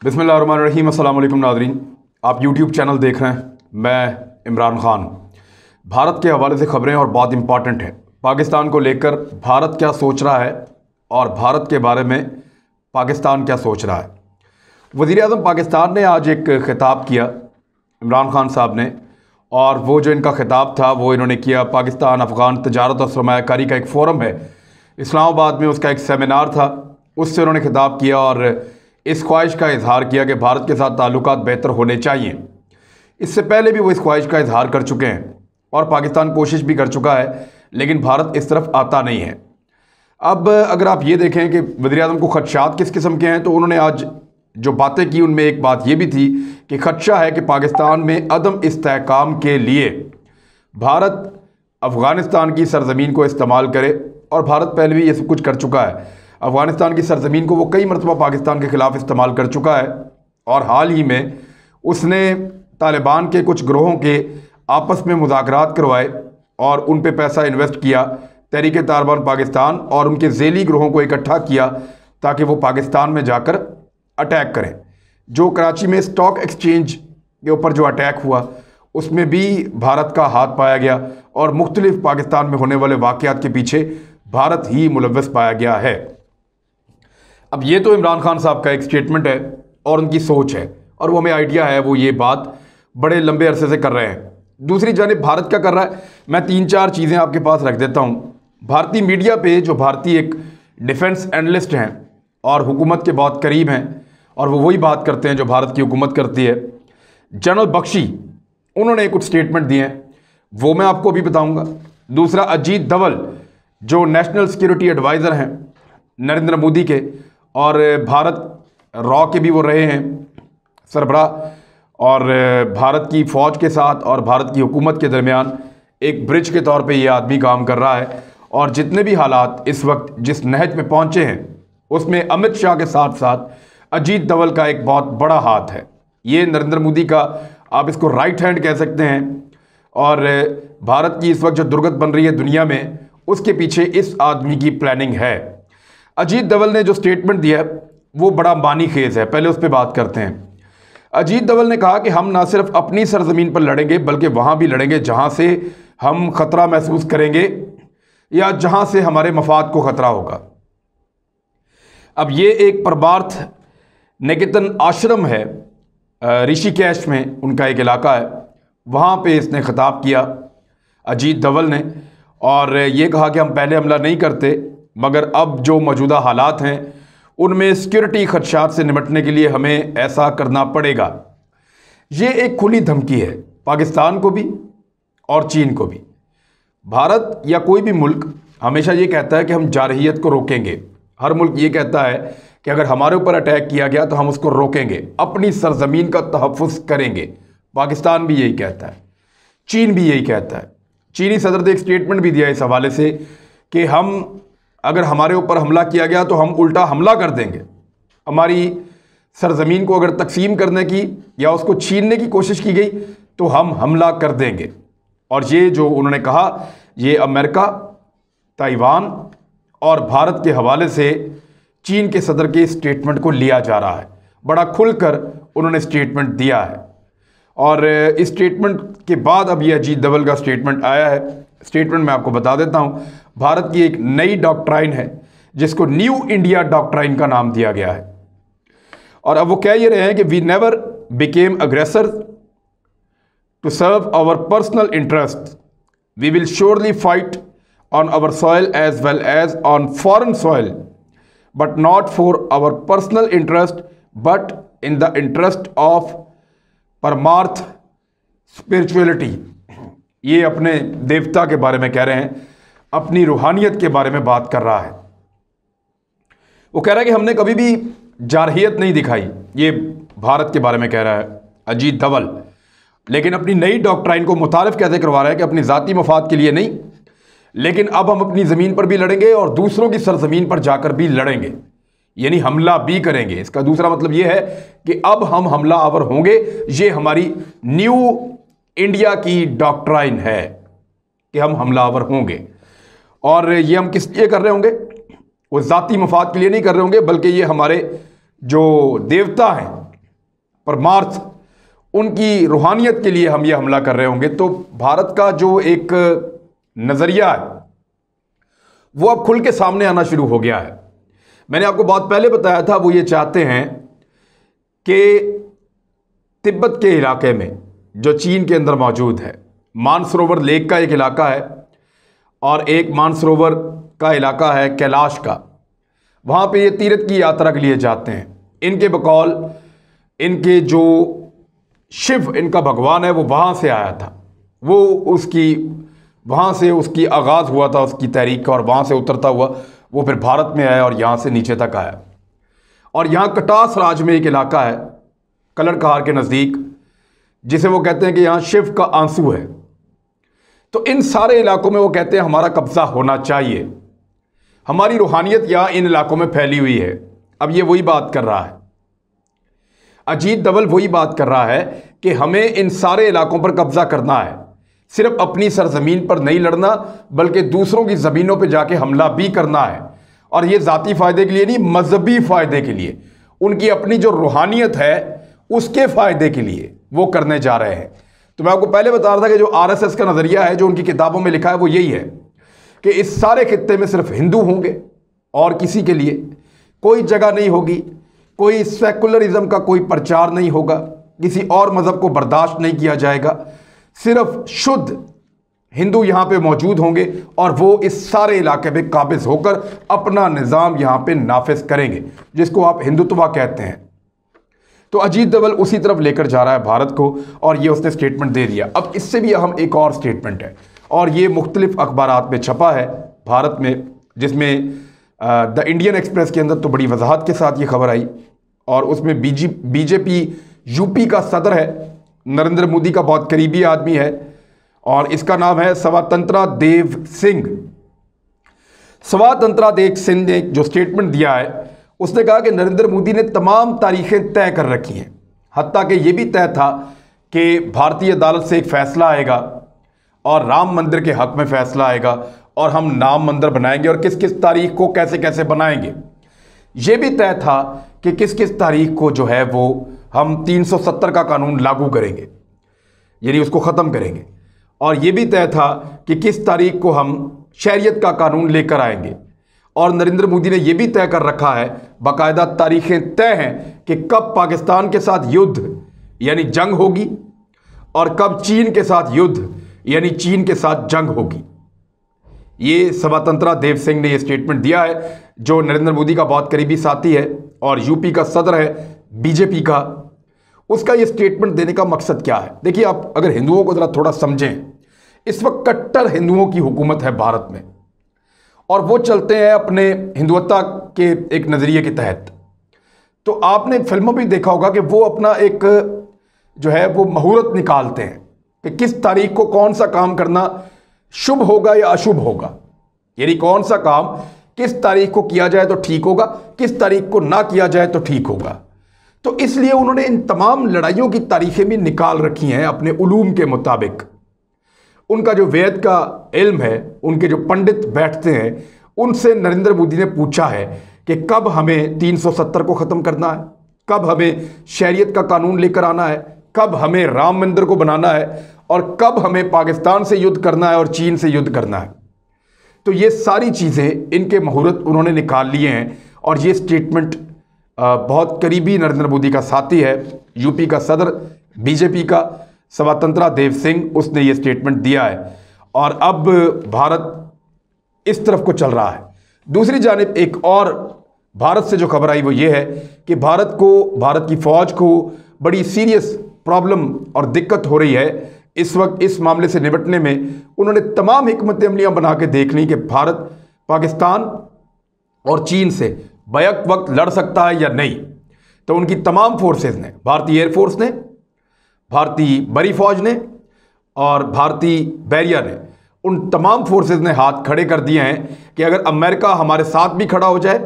बिस्मिल्लाहिर्रहमानिर्रहीम। अस्सलाम वालेकुम नाज़रीन, आप यूट्यूब चैनल देख रहे हैं। मैं इमरान ख़ान। भारत के हवाले से ख़बरें और बहुत इंपॉर्टेंट है। पाकिस्तान को लेकर भारत क्या सोच रहा है और भारत के बारे में पाकिस्तान क्या सोच रहा है। वज़ीर-ए-आज़म पाकिस्तान ने आज एक ख़िताब किया, इमरान ख़ान साहब ने, और वो जो इनका ख़िताब था वो इन्होंने किया पाकिस्तान अफ़गान तजारत और सरमायाकारी का एक फ़ोरम है इस्लामाबाद में, उसका एक सेमिनार था, उससे उन्होंने ख़िताब किया और इस ख्वाहिश का इजहार किया कि भारत के साथ ताल्लुकात बेहतर होने चाहिए। इससे पहले भी वो इस ख्वाहिश का इजहार कर चुके हैं और पाकिस्तान कोशिश भी कर चुका है, लेकिन भारत इस तरफ आता नहीं है। अब अगर आप ये देखें कि वज़ीर-ए-आज़म को खदशात किस किस्म के हैं, तो उन्होंने आज जो बातें की उनमें एक बात ये भी थी कि खदशा है कि पाकिस्तान में अदम इस्तेहकाम के लिए भारत अफ़गानिस्तान की सरज़मीन को इस्तेमाल करे, और भारत पहले भी ये सब कुछ कर चुका है। अफ़गानिस्तान की सरज़मीन को वो कई मरतबा पाकिस्तान के ख़िलाफ़ इस्तेमाल कर चुका है, और हाल ही में उसने तालिबान के कुछ ग्रोहों के आपस में मुज़ाकरात करवाए और उन पे पैसा इन्वेस्ट किया, तहरीक तालिबान पाकिस्तान, और उनके ज़ेली ग्रोहों को इकट्ठा किया ताकि वो पाकिस्तान में जाकर अटैक करें। जो कराची में स्टॉक एक्सचेंज के ऊपर जो अटैक हुआ उसमें भी भारत का हाथ पाया गया, और मुख्तलिफ पाकिस्तान में होने वाले वाक़यात के पीछे भारत ही मुलव्वस पाया गया है। अब ये तो इमरान खान साहब का एक स्टेटमेंट है और उनकी सोच है, और वो हमें आइडिया है, वो ये बात बड़े लंबे अरसे से कर रहे हैं। दूसरी जानिब भारत क्या कर रहा है, मैं 3-4 चीज़ें आपके पास रख देता हूँ। भारतीय मीडिया पे जो भारतीय एक डिफेंस एनालिस्ट हैं और हुकूमत के बहुत करीब हैं, और वो वही बात करते हैं जो भारत की हुकूमत करती है, जनरल बख्शी, उन्होंने कुछ स्टेटमेंट दिए हैं, वो मैं आपको अभी बताऊँगा। दूसरा, अजीत डवल जो नेशनल सिक्योरिटी एडवाइज़र हैं नरेंद्र मोदी के, और भारत रॉ के भी वो रहे हैं सरबराह, और भारत की फ़ौज के साथ और भारत की हुकूमत के दरमियान एक ब्रिज के तौर पे ये आदमी काम कर रहा है। और जितने भी हालात इस वक्त जिस नहज में पहुँचे हैं उसमें अमित शाह के साथ साथ अजीत डवल का एक बहुत बड़ा हाथ है। ये नरेंद्र मोदी का, आप इसको राइट हैंड कह सकते हैं, और भारत की इस वक्त जो दुर्गत बन रही है दुनिया में, उसके पीछे इस आदमी की प्लानिंग है। अजीत डवल ने जो स्टेटमेंट दिया है वो बड़ा मानी खेज है, पहले उस पर बात करते हैं। अजीत डवल ने कहा कि हम ना सिर्फ अपनी सरजमीन पर लड़ेंगे बल्कि वहाँ भी लड़ेंगे जहाँ से हम ख़तरा महसूस करेंगे या जहाँ से हमारे मफाद को ख़तरा होगा। अब ये एक परमार्थ निकेतन आश्रम है ऋषिकेश में, उनका एक इलाका है, वहाँ पे इसने ख़िताब किया अजीत डवल ने, और ये कहा कि हम पहले हमला नहीं करते, मगर अब जो मौजूदा हालात हैं उनमें सिक्योरिटी खदशात से निपटने के लिए हमें ऐसा करना पड़ेगा। ये एक खुली धमकी है पाकिस्तान को भी और चीन को भी। भारत या कोई भी मुल्क हमेशा ये कहता है कि हम जारहियत को रोकेंगे। हर मुल्क ये कहता है कि अगर हमारे ऊपर अटैक किया गया तो हम उसको रोकेंगे, अपनी सरजमीन का तहफ़्फ़ुज़ करेंगे। पाकिस्तान भी यही कहता है, चीन भी यही कहता है। चीनी सदर ने एक स्टेटमेंट भी दिया इस हवाले से कि हम, अगर हमारे ऊपर हमला किया गया तो हम उल्टा हमला कर देंगे। हमारी सरजमीन को अगर तकसीम करने की या उसको छीनने की कोशिश की गई तो हम हमला कर देंगे। और ये जो उन्होंने कहा, ये अमेरिका, ताइवान और भारत के हवाले से चीन के सदर के स्टेटमेंट को लिया जा रहा है। बड़ा खुलकर उन्होंने स्टेटमेंट दिया है, और इस स्टेटमेंट के बाद अब ये अजीत डवल का स्टेटमेंट आया है। स्टेटमेंट मैं आपको बता देता हूँ। भारत की एक नई डॉक्ट्राइन है जिसको न्यू इंडिया डॉक्ट्राइन का नाम दिया गया है, और अब वो कह ये रहे हैं कि we never became aggressor to serve our personal interest, we will surely fight on our soil as well as on foreign soil, but not for our personal interest but in the interest of परमार्थ spirituality. ये अपने देवता के बारे में कह रहे हैं, अपनी रूहानियत के बारे में बात कर रहा है। वो कह रहा है कि हमने कभी भी जारहियत नहीं दिखाई, ये भारत के बारे में कह रहा है अजीत डवल, लेकिन अपनी नई डॉक्ट्राइन को मुतारिफ कैसे करवा रहा है कि अपनी ज़ाती मफाद के लिए नहीं, लेकिन अब हम अपनी ज़मीन पर भी लड़ेंगे और दूसरों की सरजमीन पर जाकर भी लड़ेंगे, यानी हमला भी करेंगे। इसका दूसरा मतलब ये है कि अब हम हमला आवर होंगे। ये हमारी न्यू इंडिया की डॉक्ट्राइन है कि हम हमलावर होंगे, और ये हम किस लिए कर रहे होंगे, वो ज़ाती मफाद के लिए नहीं कर रहे होंगे, बल्कि ये हमारे जो देवता हैं परमार्थ, उनकी रूहानियत के लिए हम ये हमला कर रहे होंगे, तो भारत का जो एक नज़रिया है वो अब खुल के सामने आना शुरू हो गया है। मैंने आपको बहुत पहले बताया था, वो ये चाहते हैं कि तिब्बत के इलाके में जो चीन के अंदर मौजूद है, मानसरोवर लेक का एक इलाका है और एक मानसरोवर का इलाका है कैलाश का, वहाँ पे ये तीर्थ की यात्रा के लिए जाते हैं। इनके बकौल इनके जो शिव इनका भगवान है वो वहाँ से आया था, वो वहाँ से उसकी आगाज़ हुआ था उसकी तहरीक का, और वहाँ से उतरता हुआ वो फिर भारत में आया और यहाँ से नीचे तक आया। और यहाँ कटास राज में एक इलाका है कलरकहार के नज़दीक, जिसे वो कहते हैं कि यहाँ शिव का आंसू है। तो इन सारे इलाकों में वो कहते हैं हमारा कब्ज़ा होना चाहिए, हमारी रूहानियत यहाँ इन इलाकों में फैली हुई है। अब ये वही बात कर रहा है, अजीत डबल वही बात कर रहा है कि हमें इन सारे इलाकों पर कब्ज़ा करना है, सिर्फ अपनी सरजमीन पर नहीं लड़ना बल्कि दूसरों की ज़मीनों पर जाके हमला भी करना है। और ये ज़ाती फ़ायदे के लिए नहीं, मजहबी फ़ायदे के लिए, उनकी अपनी जो रूहानियत है उसके फ़ायदे के लिए वो करने जा रहे हैं। तो मैं आपको पहले बता रहा था कि जो आरएसएस का नज़रिया है, जो उनकी किताबों में लिखा है, वो यही है कि इस सारे खित्ते में सिर्फ हिंदू होंगे और किसी के लिए कोई जगह नहीं होगी, कोई सेकुलरिज्म का कोई प्रचार नहीं होगा, किसी और मज़हब को बर्दाश्त नहीं किया जाएगा, सिर्फ शुद्ध हिंदू यहाँ पे मौजूद होंगे और वो इस सारे इलाके पे काबिज होकर अपना निज़ाम यहाँ पे नाफिज करेंगे, जिसको आप हिंदुत्व कहते हैं। तो अजीत डबल उसी तरफ लेकर जा रहा है भारत को, और ये उसने स्टेटमेंट दे दिया। अब इससे भी अहम एक और स्टेटमेंट है, और ये मुख्तलिफ अखबारात में छपा है भारत में, जिसमें द इंडियन एक्सप्रेस के अंदर तो बड़ी वजाहत के साथ ये खबर आई, और उसमें बीजेपी यूपी का सदर है, नरेंद्र मोदी का बहुत करीबी आदमी है, और इसका नाम है स्वातंत्रा देव सिंह। स्वातंत्रा देव सिंह ने जो स्टेटमेंट दिया है, उसने कहा कि नरेंद्र मोदी ने तमाम तारीखें तय कर रखी हैं, हत्ता कि यह भी तय था कि भारतीय अदालत से एक फ़ैसला आएगा और राम मंदिर के हक़ में फ़ैसला आएगा, और हम राम मंदिर बनाएंगे और किस किस तारीख को कैसे कैसे बनाएंगे। ये भी तय था कि किस किस तारीख को जो है वो हम 370 का कानून लागू करेंगे, यानी उसको ख़त्म करेंगे, और ये भी तय था कि किस तारीख को हम शरीयत का कानून लेकर आएंगे। और नरेंद्र मोदी ने यह भी तय कर रखा है, बाकायदा तारीखें तय हैं कि कब पाकिस्तान के साथ युद्ध यानी जंग होगी और कब चीन के साथ युद्ध यानी चीन के साथ जंग होगी। ये स्वातंत्रा देव सिंह ने यह स्टेटमेंट दिया है, जो नरेंद्र मोदी का बहुत करीबी साथी है और यूपी का सदर है बीजेपी का। उसका ये स्टेटमेंट देने का मकसद क्या है? देखिए, आप अगर हिंदुओं को ज़रा थोड़ा समझें, इस वक्त कट्टर हिंदुओं की हुकूमत है भारत में, और वो चलते हैं अपने हिंदुत्व के एक नज़रिए के तहत। तो आपने फिल्मों में देखा होगा कि वो अपना एक जो है वो मुहूर्त निकालते हैं कि किस तारीख को कौन सा काम करना शुभ होगा या अशुभ होगा, यानी कौन सा काम किस तारीख को किया जाए तो ठीक होगा, किस तारीख को ना किया जाए तो ठीक होगा। तो इसलिए उन्होंने इन तमाम लड़ाइयों की तारीखें भी निकाल रखी हैं अपने उलूम के मुताबिक। उनका जो वेद का इल्म है, उनके जो पंडित बैठते हैं, उनसे नरेंद्र मोदी ने पूछा है कि कब हमें 370 को ख़त्म करना है, कब हमें शरीयत का कानून लेकर आना है, कब हमें राम मंदिर को बनाना है, और कब हमें पाकिस्तान से युद्ध करना है और चीन से युद्ध करना है। तो ये सारी चीज़ें, इनके मुहूर्त उन्होंने निकाल लिए हैं, और ये स्टेटमेंट बहुत करीबी नरेंद्र मोदी का साथी है, यूपी का सदर बीजेपी का स्वातंत्रा देव सिंह, उसने ये स्टेटमेंट दिया है। और अब भारत इस तरफ को चल रहा है। दूसरी जानिब एक और भारत से जो खबर आई वो ये है कि भारत की फ़ौज को बड़ी सीरियस प्रॉब्लम और दिक्कत हो रही है इस वक्त। इस मामले से निपटने में उन्होंने तमाम हिकमत अमलियाँ बना के देख ली कि भारत पाकिस्तान और चीन से बैक वक्त लड़ सकता है या नहीं। तो उनकी तमाम फोर्सेस ने, भारतीय एयरफोर्स ने, भारतीय बरी फौज ने और भारतीय बैरिया ने, उन तमाम फोर्सेस ने हाथ खड़े कर दिए हैं कि अगर अमेरिका हमारे साथ भी खड़ा हो जाए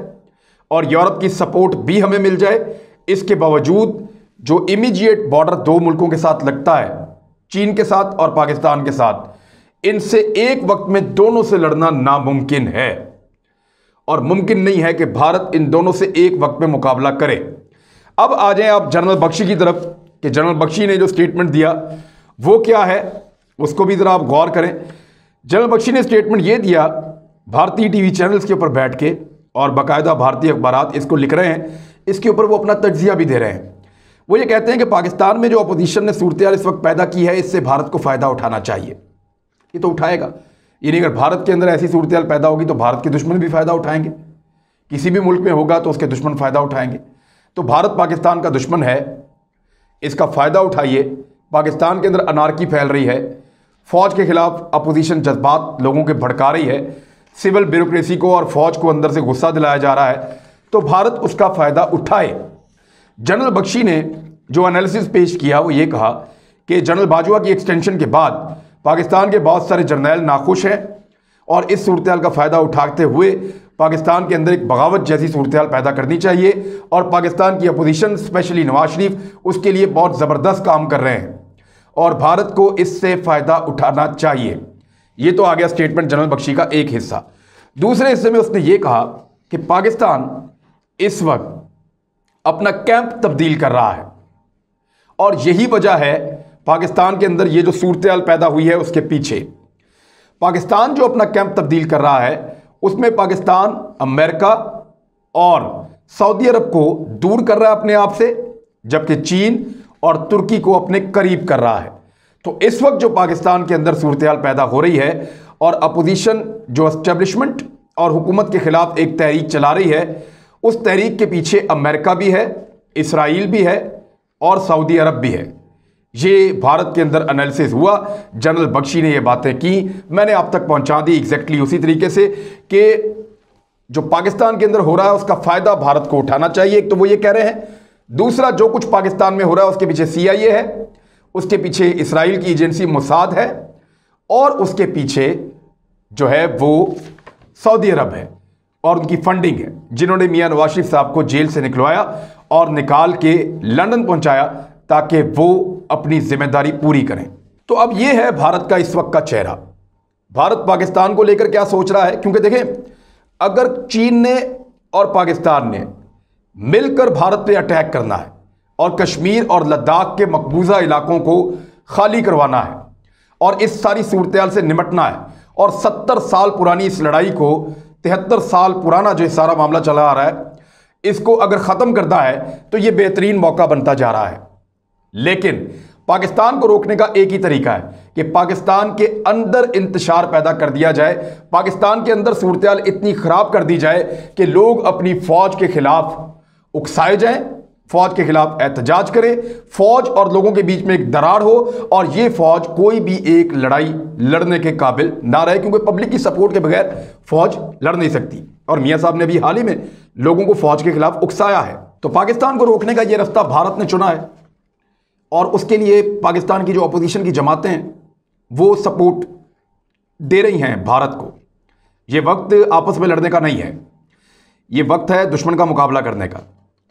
और यूरोप की सपोर्ट भी हमें मिल जाए, इसके बावजूद जो इमीडिएट बॉर्डर दो मुल्कों के साथ लगता है, चीन के साथ और पाकिस्तान के साथ, इनसे एक वक्त में दोनों से लड़ना नामुमकिन है और मुमकिन नहीं है कि भारत इन दोनों से एक वक्त में मुकाबला करे। अब आ जाएं आप जनरल बख्शी की तरफ कि जनरल बख्शी ने जो स्टेटमेंट दिया वो क्या है, उसको भी ज़रा आप गौर करें। जनरल बख्शी ने स्टेटमेंट ये दिया भारतीय टीवी चैनल्स के ऊपर बैठ के, और बाकायदा भारतीय अखबारात इसको लिख रहे हैं, इसके ऊपर वो अपना तज्जिया भी दे रहे हैं। वो ये कहते हैं कि पाकिस्तान में जो अपोजिशन ने सूरत इस वक्त पैदा की है, इससे भारत को फ़ायदा उठाना चाहिए। ये तो उठाएगा, यानी अगर भारत के अंदर ऐसी सूरत पैदा होगी तो भारत के दुश्मन भी फ़ायदा उठाएंगे। किसी भी मुल्क में होगा तो उसके दुश्मन फ़ायदा उठाएंगे। तो भारत पाकिस्तान का दुश्मन है, इसका फ़ायदा उठाइए। पाकिस्तान के अंदर अनारकी फैल रही है, फ़ौज के ख़िलाफ़ अपोजिशन जज्बात लोगों के भड़का रही है, सिविल ब्यूरोक्रेसी को और फ़ौज को अंदर से गुस्सा दिलाया जा रहा है, तो भारत उसका फ़ायदा उठाए। जनरल बख्शी ने जो एनालिसिस पेश किया वो ये कहा कि जनरल बाजवा की एक्सटेंशन के बाद पाकिस्तान के बहुत सारे जर्नैल नाखुश हैं और इस सूरत का फ़ायदा उठाते हुए पाकिस्तान के अंदर एक बगावत जैसी सूरत पैदा करनी चाहिए, और पाकिस्तान की अपोजिशन स्पेशली नवाज शरीफ उसके लिए बहुत ज़बरदस्त काम कर रहे हैं और भारत को इससे फ़ायदा उठाना चाहिए। ये तो आ गया स्टेटमेंट जनरल बख्शी का एक हिस्सा। दूसरे हिस्से में उसने ये कहा कि पाकिस्तान इस वक्त अपना कैंप तब्दील कर रहा है और यही वजह है पाकिस्तान के अंदर ये जो सूरत पैदा हुई है उसके पीछे। पाकिस्तान जो अपना कैंप तब्दील कर रहा है उसमें पाकिस्तान अमेरिका और सऊदी अरब को दूर कर रहा है अपने आप से, जबकि चीन और तुर्की को अपने करीब कर रहा है। तो इस वक्त जो पाकिस्तान के अंदर सूरत पैदा हो रही है और अपोजिशन जो एस्टेब्लिशमेंट और हुकूमत के खिलाफ एक तहरीक चला रही है, उस तहरीक के पीछे अमेरिका भी है, इसराइल भी है और सऊदी अरब भी है। ये भारत के अंदर एनालिसिस हुआ, जनरल बख्शी ने ये बातें की, मैंने आप तक पहुंचा दी एग्जैक्टली उसी तरीके से कि जो पाकिस्तान के अंदर हो रहा है उसका फ़ायदा भारत को उठाना चाहिए। एक तो वो ये कह रहे हैं, दूसरा जो कुछ पाकिस्तान में हो रहा है उसके पीछे CIA है, उसके पीछे इसराइल की एजेंसी मोसाद है और उसके पीछे जो है वो सऊदी अरब है और उनकी फंडिंग है, जिन्होंने मियां नवाज शरीफ साहब को जेल से निकलवाया और निकाल के लंदन पहुंचाया ताकि वो अपनी जिम्मेदारी पूरी करें। तो अब ये है भारत का इस वक्त का चेहरा। भारत पाकिस्तान को लेकर क्या सोच रहा है, क्योंकि देखें अगर चीन ने और पाकिस्तान ने मिलकर भारत पे अटैक करना है और कश्मीर और लद्दाख के मकबूजा इलाकों को खाली करवाना है और इस सारी सूरत से निपटना है और 70 साल पुरानी इस लड़ाई को, 73 साल पुराना जो सारा मामला चला आ रहा है, इसको अगर ख़त्म करना है तो ये बेहतरीन मौका बनता जा रहा है। लेकिन पाकिस्तान को रोकने का एक ही तरीका है कि पाकिस्तान के अंदर इंतशार पैदा कर दिया जाए, पाकिस्तान के अंदर सूरत इतनी ख़राब कर दी जाए कि लोग अपनी फ़ौज के ख़िलाफ़ उकसाए जाएं, फ़ौज के ख़िलाफ़ एहतजाज करें, फ़ौज और लोगों के बीच में एक दरार हो और ये फ़ौज कोई भी एक लड़ाई लड़ने के काबिल ना रहे, क्योंकि पब्लिक की सपोर्ट के बगैर फ़ौज लड़ नहीं सकती। और मियाँ साहब ने भी हाल ही में लोगों को फ़ौज के ख़िलाफ़ उकसाया है। तो पाकिस्तान को रोकने का ये रास्ता भारत ने चुना है और उसके लिए पाकिस्तान की जो अपोजिशन की जमातें हैं वो सपोर्ट दे रही हैं भारत को। ये वक्त आपस में लड़ने का नहीं है, ये वक्त है दुश्मन का मुकाबला करने का।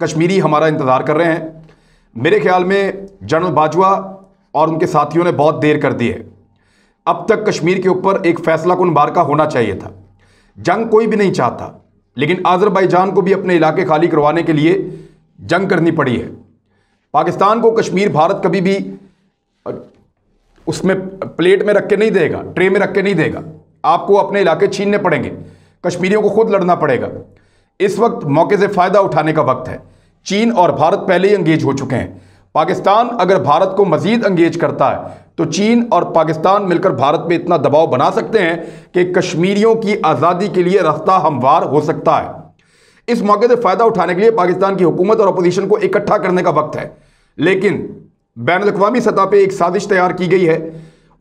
कश्मीरी हमारा इंतज़ार कर रहे हैं। मेरे ख्याल में जनरल बाजवा और उनके साथियों ने बहुत देर कर दी है। अब तक कश्मीर के ऊपर एक फैसला कुन मार्का होना चाहिए था। जंग कोई भी नहीं चाहता, लेकिन आज़रबाईजान को भी अपने इलाके खाली करवाने के लिए जंग करनी पड़ी है। पाकिस्तान को कश्मीर भारत कभी भी उसमें प्लेट में रख के नहीं देगा, ट्रे में रख के नहीं देगा। आपको अपने इलाके छीनने पड़ेंगे, कश्मीरियों को खुद लड़ना पड़ेगा। इस वक्त मौके से फ़ायदा उठाने का वक्त है। चीन और भारत पहले ही अंगेज हो चुके हैं। पाकिस्तान अगर भारत को मज़ीद अंगेज करता है तो चीन और पाकिस्तान मिलकर भारत पे इतना दबाव बना सकते हैं कि कश्मीरियों की आज़ादी के लिए रास्ता हमवार हो सकता है। इस मौके से फ़ायदा उठाने के लिए पाकिस्तान की हुकूमत और अपोजिशन को इकट्ठा करने का वक्त है। लेकिन बैनुल-अक़वामी सतह पे एक साजिश तैयार की गई है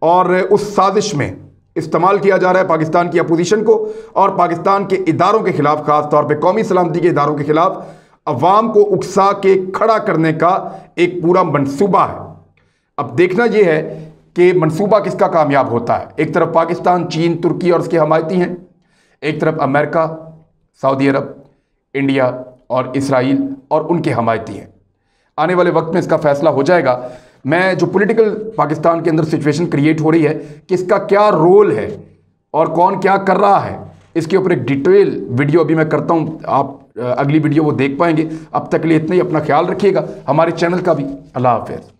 और उस साजिश में इस्तेमाल किया जा रहा है पाकिस्तान की अपोजिशन को और पाकिस्तान के इदारों के खिलाफ, खास तौर पे कौमी सलामती के इदारों के खिलाफ अवाम को उकसा के खड़ा करने का एक पूरा मंसूबा है। अब देखना यह है कि मंसूबा किसका कामयाब होता है। एक तरफ पाकिस्तान, चीन, तुर्की और उसके हमायती हैं, एक तरफ अमेरिका, सऊदी अरब, इंडिया और इसराइल और उनके हमायती हैं। आने वाले वक्त में इसका फैसला हो जाएगा। मैं जो पॉलिटिकल पाकिस्तान के अंदर सिचुएशन क्रिएट हो रही है, किसका क्या रोल है और कौन क्या कर रहा है, इसके ऊपर एक डिटेल वीडियो अभी मैं करता हूँ, आप अगली वीडियो वो देख पाएंगे। अब तक के लिए इतना ही, अपना ख्याल रखिएगा, हमारे चैनल का भी। अल्लाह हाफ़िज़।